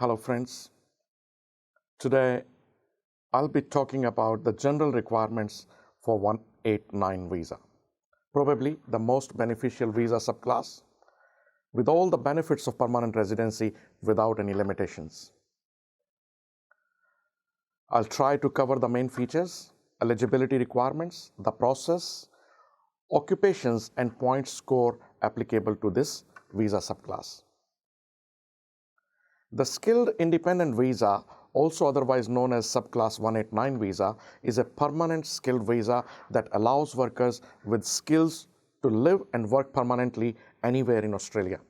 Hello friends, today I'll be talking about the general requirements for 189 visa, probably the most beneficial visa subclass with all the benefits of permanent residency without any limitations. I'll try to cover the main features, eligibility requirements, the process, occupations and point score applicable to this visa subclass. The skilled independent visa, also otherwise known as subclass 189 visa, is a permanent skilled visa that allows workers with skills to live and work permanently anywhere in Australia.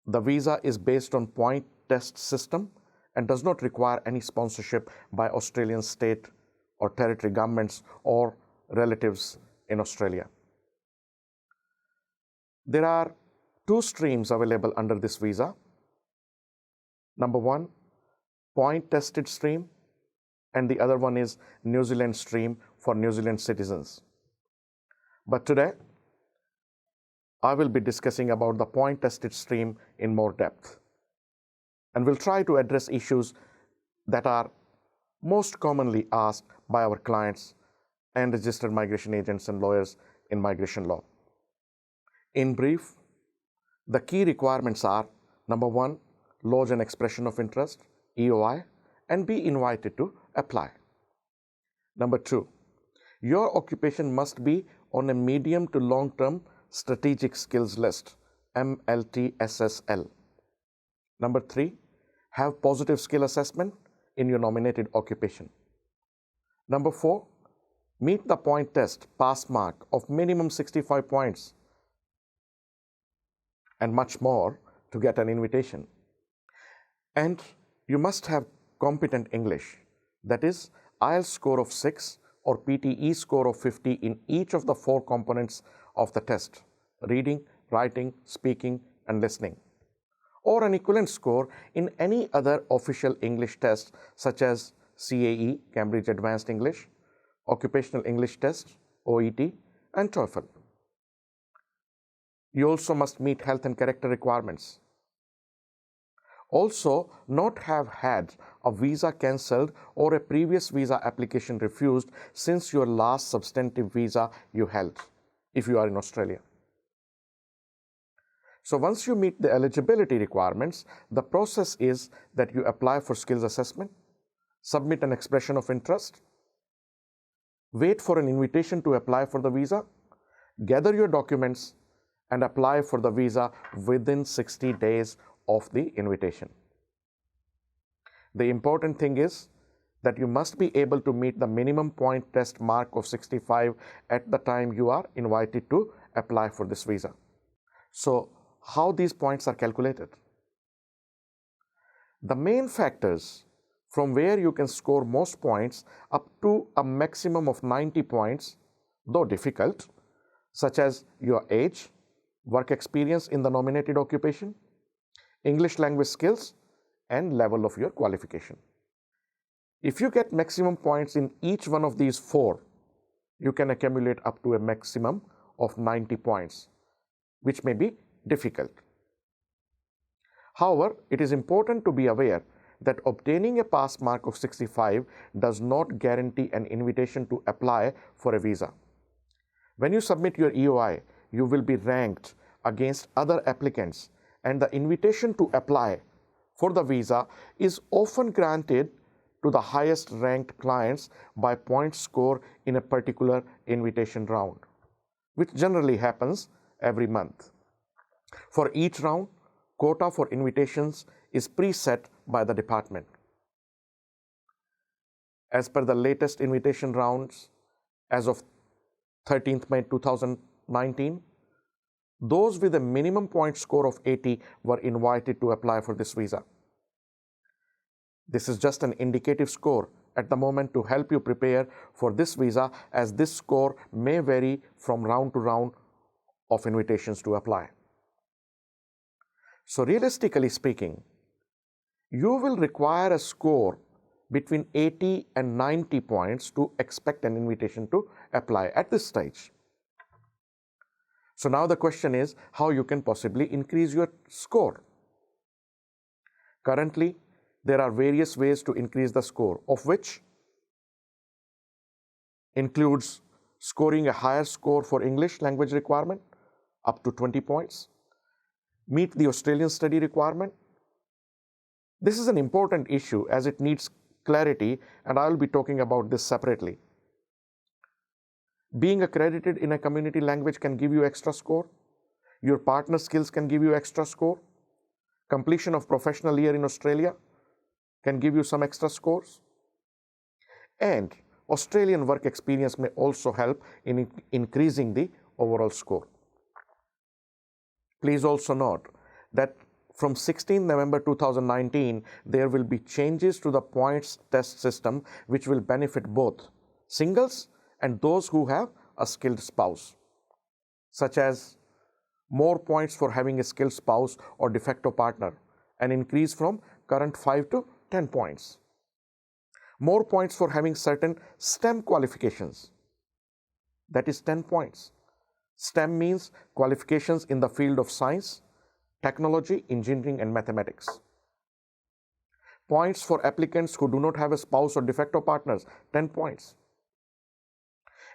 The visa is based on point test system and does not require any sponsorship by Australian state or territory governments or relatives in Australia. There are two streams available under this visa. Number one, point tested stream, and the other one is New Zealand stream for New Zealand citizens. But today, I will be discussing about the point tested stream in more depth. And we'll try to address issues that are most commonly asked by our clients and registered migration agents and lawyers in migration law. In brief, the key requirements are, number one, lodge an expression of interest, EOI, and be invited to apply. Number two, your occupation must be on a medium to long-term strategic skills list, MLTSSL. Number three, have positive skill assessment in your nominated occupation. Number four, meet the point test pass mark of minimum 65 points and much more to get an invitation. And you must have competent English, that is IELTS score of 6 or PTE score of 50 in each of the four components of the test: reading, writing, speaking, and listening, or an equivalent score in any other official English test such as CAE, Cambridge Advanced English, Occupational English Test, OET, and TOEFL. You also must meet health and character requirements. Also, not have had a visa cancelled or a previous visa application refused since your last substantive visa you held, if you are in Australia. So once you meet the eligibility requirements, the process is that you apply for skills assessment, submit an expression of interest, wait for an invitation to apply for the visa, gather your documents, and apply for the visa within 60 days of the invitation. The important thing is that you must be able to meet the minimum point test mark of 65 at the time you are invited to apply for this visa. So, how these points are calculated? The main factors from where you can score most points up to a maximum of 90 points, though difficult, such as your age, work experience in the nominated occupation, English language skills, and level of your qualification. If you get maximum points in each one of these four, you can accumulate up to a maximum of 90 points, which may be difficult. However, it is important to be aware that obtaining a pass mark of 65 does not guarantee an invitation to apply for a visa. When you submit your EOI, you will be ranked against other applicants, and the invitation to apply for the visa is often granted to the highest ranked clients by point score in a particular invitation round, which generally happens every month. For each round, quota for invitations is preset by the department. As per the latest invitation rounds, as of 13th May 2019, those with a minimum point score of 80 were invited to apply for this visa. This is just an indicative score at the moment to help you prepare for this visa, as this score may vary from round to round of invitations to apply. So realistically speaking, you will require a score between 80 and 90 points to expect an invitation to apply at this stage. So now the question is how you can possibly increase your score. Currently, there are various ways to increase the score, of which includes scoring a higher score for English language requirement, up to 20 points, meet the Australian study requirement. This is an important issue as it needs clarity, and I will be talking about this separately. Being accredited in a community language can give you extra score. Your partner skills can give you extra score. Completion of professional year in Australia can give you some extra scores. And Australian work experience may also help in increasing the overall score. Please also note that from 16 November 2019, there will be changes to the points test system which will benefit both singles and those who have a skilled spouse, such as more points for having a skilled spouse or de facto partner, an increase from current 5 to 10 points. More points for having certain STEM qualifications, that is 10 points. STEM means qualifications in the field of science, technology, engineering, and mathematics. Points for applicants who do not have a spouse or de facto partners, 10 points.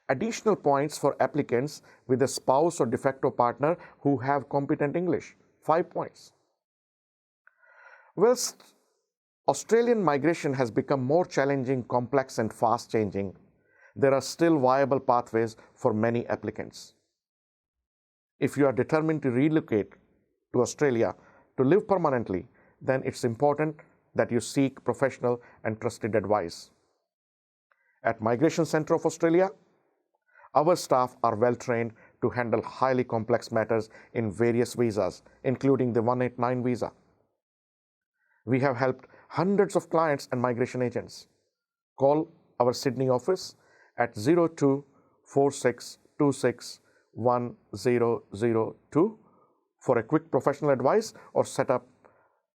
Additional points for applicants with a spouse or de facto partner who have competent English, 5 points. Whilst Australian migration has become more challenging, complex, and fast changing, there are still viable pathways for many applicants. If you are determined to relocate to Australia to live permanently, then it's important that you seek professional and trusted advice. At Migration Centre of Australia, our staff are well trained to handle highly complex matters in various visas, including the 189 visa. We have helped hundreds of clients and migration agents. Call our Sydney office at 02 4626 1002 for a quick professional advice or set up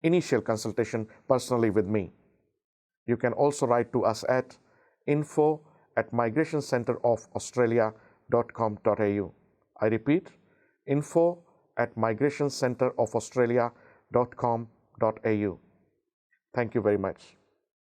initial consultation personally with me. You can also write to us at info@migrationcenterofaustralia.com.au. I repeat, info@migrationcenterofaustralia.com.au. Thank you very much.